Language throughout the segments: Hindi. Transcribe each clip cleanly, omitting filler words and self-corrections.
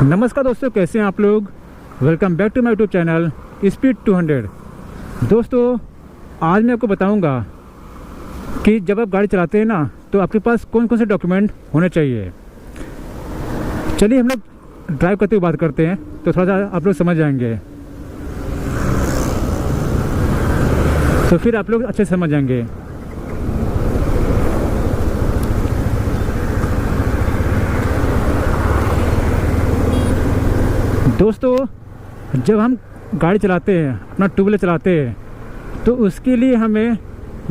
नमस्कार दोस्तों, कैसे हैं आप लोग। Welcome back to my YouTube channel speed 200। दोस्तों, आज मैं आपको बताऊंगा कि जब आप गाड़ी चलाते हैं ना तो आपके पास कौन कौन से डॉक्यूमेंट होने चाहिए। चलिए हम लोग ड्राइव करते हुए बात करते हैं तो थोड़ा सा आप लोग समझ जाएंगे, तो फिर आप लोग अच्छे से समझ जाएंगे। दोस्तों, जब हम गाड़ी चलाते हैं, अपना टू व्हीलर चलाते हैं, तो उसके लिए हमें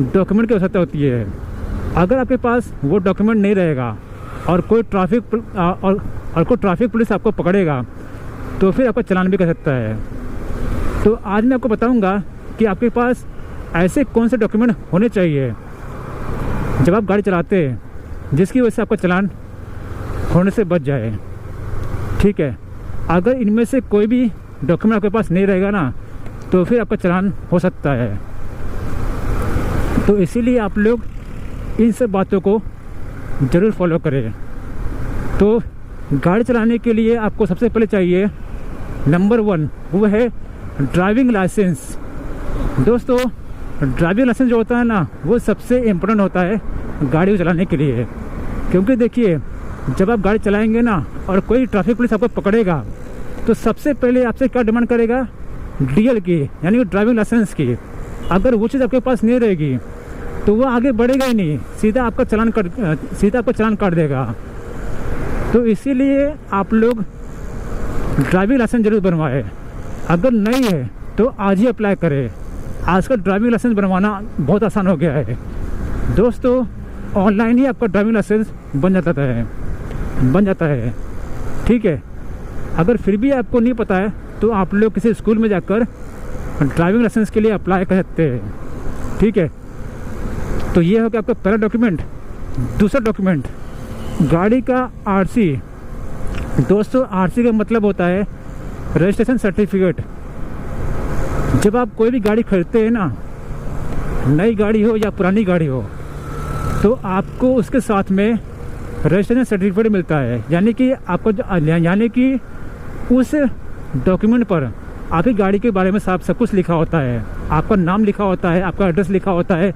डॉक्यूमेंट की आवश्यकता होती है। अगर आपके पास वो डॉक्यूमेंट नहीं रहेगा और कोई ट्रैफिक पुलिस आपको पकड़ेगा तो फिर आपका चालान भी कर सकता है। तो आज मैं आपको बताऊंगा कि आपके पास ऐसे कौन से डॉक्यूमेंट होने चाहिए जब आप गाड़ी चलाते हैं, जिसकी वजह से आपका चालान होने से बच जाए। ठीक है, अगर इनमें से कोई भी डॉक्यूमेंट आपके पास नहीं रहेगा ना तो फिर आपका चालान हो सकता है। तो इसीलिए आप लोग इन सब बातों को ज़रूर फॉलो करें। तो गाड़ी चलाने के लिए आपको सबसे पहले चाहिए नंबर 1, वो है ड्राइविंग लाइसेंस। दोस्तों, ड्राइविंग लाइसेंस जो होता है ना वो सबसे इम्पोर्टेंट होता है गाड़ी को चलाने के लिए। क्योंकि देखिए, जब आप गाड़ी चलाएंगे ना और कोई ट्रैफिक पुलिस आपको पकड़ेगा तो सबसे पहले आपसे क्या डिमांड करेगा, डीएल की, यानी कि ड्राइविंग लाइसेंस की। अगर वो चीज़ आपके पास नहीं रहेगी तो वो आगे बढ़ेगा ही नहीं, सीधा आपका चालान काट देगा। तो इसीलिए आप लोग ड्राइविंग लाइसेंस जरूर बनवाएं। अगर नहीं है तो आज ही अप्लाई करें। आजकल ड्राइविंग लाइसेंस बनवाना बहुत आसान हो गया है। दोस्तों, ऑनलाइन ही आपका ड्राइविंग लाइसेंस बन जाता है। ठीक है, अगर फिर भी आपको नहीं पता है तो आप लोग किसी स्कूल में जाकर ड्राइविंग लाइसेंस के लिए अप्लाई कर सकते हैं। ठीक है, तो ये हो गया आपका पहला डॉक्यूमेंट। दूसरा डॉक्यूमेंट, गाड़ी का आरसी। दोस्तों, आरसी का मतलब होता है रजिस्ट्रेशन सर्टिफिकेट। जब आप कोई भी गाड़ी खरीदते हैं ना, नई गाड़ी हो या पुरानी गाड़ी हो, तो आपको उसके साथ में रजिस्ट्रेशन सर्टिफिकेट मिलता है। यानी कि उस डॉक्यूमेंट पर आपकी गाड़ी के बारे में सब कुछ लिखा होता है। आपका नाम लिखा होता है, आपका एड्रेस लिखा होता है,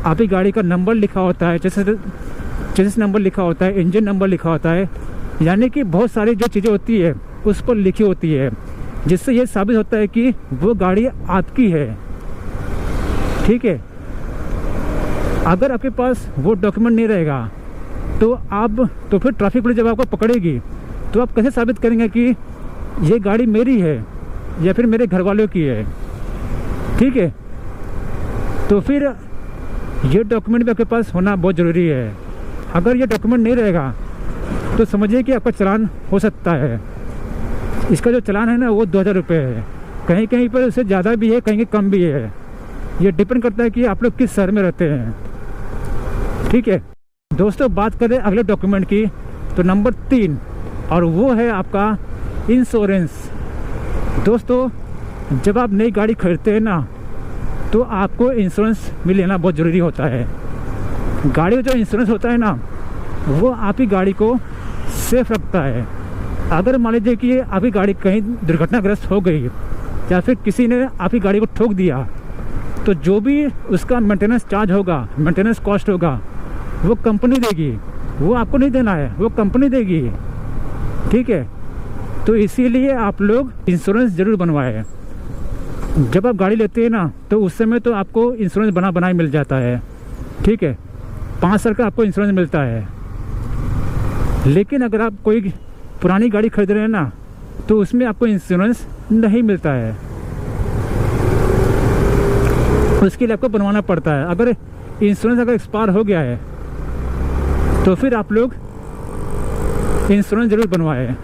आपकी गाड़ी का नंबर लिखा होता है, चेसिस नंबर लिखा होता है, इंजन नंबर लिखा होता है। यानी कि बहुत सारी जो चीज़ें होती है उस पर लिखी होती है, जिससे ये साबित होता है कि वो गाड़ी आपकी है। ठीक है, अगर आपके पास वो डॉक्यूमेंट नहीं रहेगा तो फिर ट्रैफिक पुलिस जब आपको पकड़ेगी तो आप कैसे साबित करेंगे कि ये गाड़ी मेरी है या फिर मेरे घर वालों की है। ठीक है, तो फिर ये डॉक्यूमेंट भी आपके पास होना बहुत ज़रूरी है। अगर ये डॉक्यूमेंट नहीं रहेगा तो समझिए कि आपका चालान हो सकता है। इसका जो चालान है ना वो 2000 रुपये है। कहीं कहीं पर उससे ज़्यादा भी है, कहीं कम भी है। ये डिपेंड करता है कि आप लोग किस शहर में रहते हैं। ठीक है दोस्तों, बात करें अगले डॉक्यूमेंट की तो नंबर 3, और वो है आपका इंश्योरेंस। दोस्तों, जब आप नई गाड़ी खरीदते हैं ना तो आपको इंश्योरेंस भी लेना बहुत ज़रूरी होता है। गाड़ी का जो इंश्योरेंस होता है ना वो आपकी गाड़ी को सेफ रखता है। अगर मान लीजिए कि आपकी गाड़ी कहीं दुर्घटनाग्रस्त हो गई या फिर किसी ने आपकी गाड़ी को ठोक दिया तो जो भी उसका मेंटेनेंस चार्ज होगा, मेंटेनेंस कॉस्ट होगा, वो कंपनी देगी। वो आपको नहीं देना है, वो कंपनी देगी। ठीक है, तो इसीलिए आप लोग इंश्योरेंस ज़रूर बनवाएं। जब आप गाड़ी लेते हैं ना तो उस समय तो आपको इंश्योरेंस बनाई मिल जाता है। ठीक है, 5 साल का आपको इंश्योरेंस मिलता है। लेकिन अगर आप कोई पुरानी गाड़ी खरीद रहे हैं ना तो उसमें आपको इंश्योरेंस नहीं मिलता है, उसके लिए आपको बनवाना पड़ता है। अगर इंश्योरेंस एक्सपायर हो गया है तो फिर आप लोग इंश्योरेंस ज़रूर बनवाएं।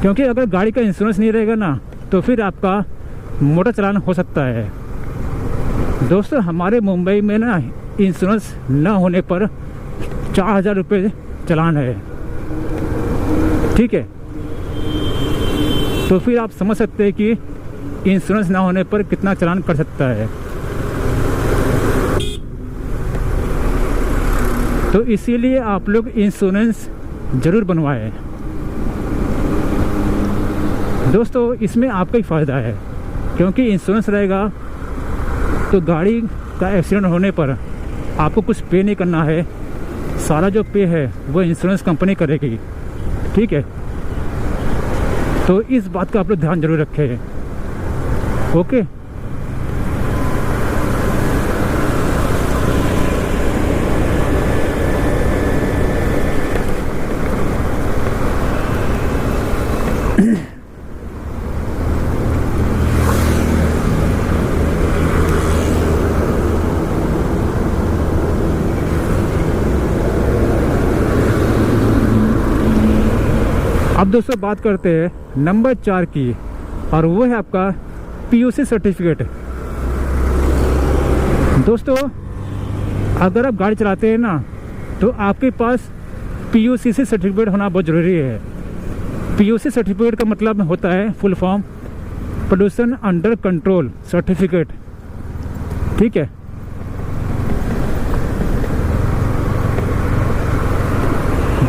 क्योंकि अगर गाड़ी का इंश्योरेंस नहीं रहेगा ना तो फिर आपका मोटा चालान हो सकता है। दोस्तों, हमारे मुंबई में ना इंश्योरेंस न होने पर 4000 रुपये चालान है। ठीक है, तो फिर आप समझ सकते हैं कि इंश्योरेंस ना होने पर कितना चालान कर सकता है। तो इसीलिए आप लोग इंश्योरेंस ज़रूर बनवाएं। दोस्तों इसमें आपका ही फ़ायदा है, क्योंकि इंश्योरेंस रहेगा तो गाड़ी का एक्सीडेंट होने पर आपको कुछ पे नहीं करना है, सारा जो पे है वो इंश्योरेंस कंपनी करेगी। ठीक है, तो इस बात का आप लोग ध्यान जरूर रखें। ओके, अब दोस्तों बात करते हैं नंबर 4 की, और वो है आपका PUC सर्टिफिकेट। दोस्तों अगर आप गाड़ी चलाते हैं ना तो आपके पास PUCC सर्टिफिकेट होना बहुत ज़रूरी है। PUC सर्टिफिकेट का मतलब होता है full form pollution under control certificate. ठीक है,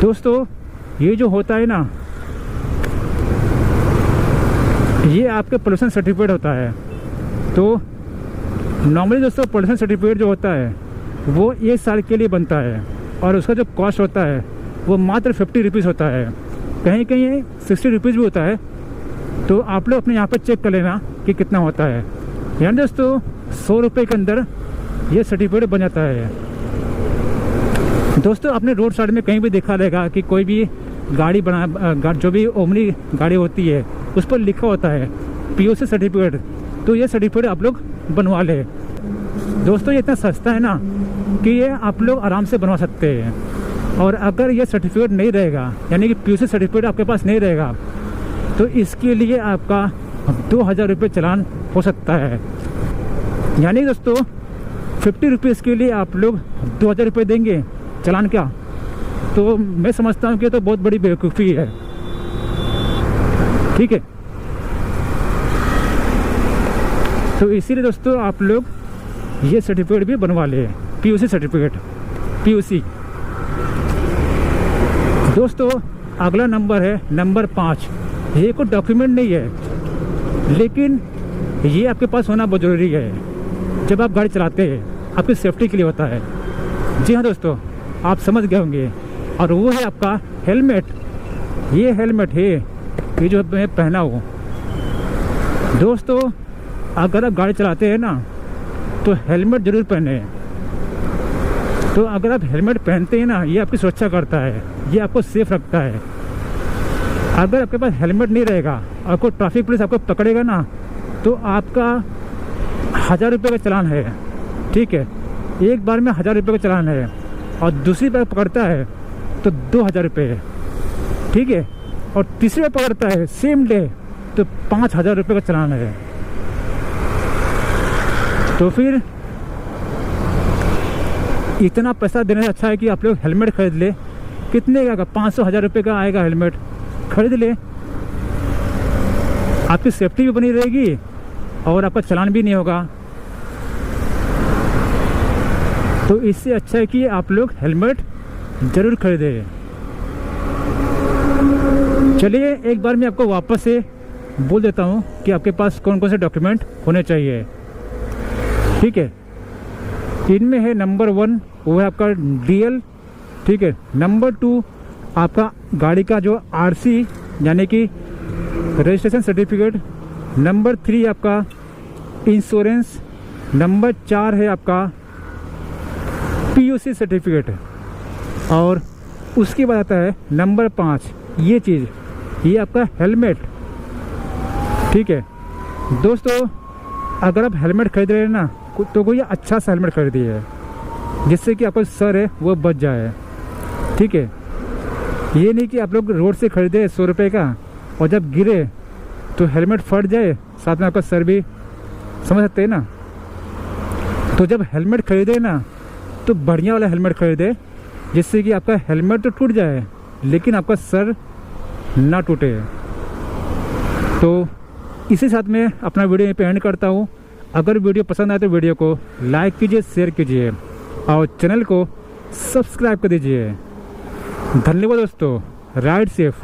दोस्तों ये जो होता है ना, ये आपके पोल्यूशन सर्टिफिकेट होता है। तो नॉर्मली दोस्तों पोल्यूशन सर्टिफिकेट जो होता है वो 1 साल के लिए बनता है, और उसका जो कॉस्ट होता है वो मात्र 50 रुपीज़ होता है, कहीं कहीं 60 रुपीज़ भी होता है। तो आप लोग अपने यहाँ पर चेक कर लेना कि कितना होता है। यानी दोस्तों 100 रुपये के अंदर ये सर्टिफिकेट बन जाता है। दोस्तों आपने रोड साइड में कहीं भी देखा रहेगा कि कोई भी गाड़ी जो भी ओमनी गाड़ी होती है उस पर लिखा होता है PUC सर्टिफिकेट। तो ये सर्टिफिकेट आप लोग बनवा ले। दोस्तों ये इतना सस्ता है ना कि ये आप लोग आराम से बनवा सकते हैं। और अगर ये सर्टिफिकेट नहीं रहेगा, यानी कि PUC सर्टिफिकेट आपके पास नहीं रहेगा, तो इसके लिए आपका 2000 रुपये चालान हो सकता है। यानी दोस्तों 50 रुपीज़ के लिए आप लोग 2000 रुपये देंगे चालान क्या? तो मैं समझता हूँ कि तो बहुत बड़ी बेवकूफ़ी है। ठीक है, तो इसीलिए दोस्तों आप लोग ये सर्टिफिकेट भी बनवा ले, PUC सर्टिफिकेट, PUC। दोस्तों अगला नंबर है नंबर 5। ये कोई डॉक्यूमेंट नहीं है, लेकिन ये आपके पास होना बहुत ज़रूरी है जब आप गाड़ी चलाते हैं, आपकी सेफ्टी के लिए होता है। जी हाँ दोस्तों, आप समझ गए होंगे, और वो है आपका हेलमेट। ये हेलमेट है, ये जो मैं पहना हूँ। दोस्तों अगर आप गाड़ी चलाते हैं ना तो हेलमेट ज़रूर पहने। तो अगर आप हेलमेट पहनते हैं ना, ये आपकी सुरक्षा करता है, ये आपको सेफ रखता है। अगर आपके पास हेलमेट नहीं रहेगा और कोई ट्रैफिक पुलिस आपको पकड़ेगा ना, तो आपका 1000 रुपये का चालान है। ठीक है, एक बार में 1000 रुपये का चालान है, और दूसरी बार पकड़ता है तो 2000 रुपये है। ठीक है, और तीसरी बार पकड़ता है सेम डे तो 5000 रुपये का चालान है। तो फिर इतना पैसा देने से अच्छा है कि आप लोग हेलमेट खरीद ले। कितने का? 500-1000 रुपये का आएगा हेलमेट, खरीद ले। आपकी सेफ्टी भी बनी रहेगी और आपका चालान भी नहीं होगा। तो इससे अच्छा है कि आप लोग हेलमेट ज़रूर खरीदें। चलिए एक बार मैं आपको वापस से बोल देता हूँ कि आपके पास कौन कौन से डॉक्यूमेंट होने चाहिए। ठीक है, इनमें है नंबर 1 वो है आपका DL। ठीक है, नंबर 2 आपका गाड़ी का जो RC यानी कि रजिस्ट्रेशन सर्टिफिकेट। नंबर 3 आपका इंश्योरेंस। नंबर 4 है आपका PUC सर्टिफिकेट। और उसके बाद आता है नंबर 5 ये चीज़, ये आपका हेलमेट। ठीक है दोस्तों, अगर आप हेलमेट खरीद रहे हैं ना तो कोई अच्छा सा हेलमेट खरीदिए जिससे कि आपका सर है वो बच जाए। ठीक है, ये नहीं कि आप लोग रोड से खरीदे 100 रुपये का और जब गिरे तो हेलमेट फट जाए, साथ में आपका सर भी, समझ सकते हैं ना। तो जब हेलमेट खरीदे ना तो बढ़िया वाला हेलमेट खरीदे जिससे कि आपका हेलमेट तो टूट जाए लेकिन आपका सर ना टूटे। तो इसी साथ में अपना वीडियो पे एंड करता हूँ। अगर वीडियो पसंद आए तो वीडियो को लाइक कीजिए, शेयर कीजिए और चैनल को सब्सक्राइब कर दीजिए। धन्यवाद दोस्तों, राइड सेफ।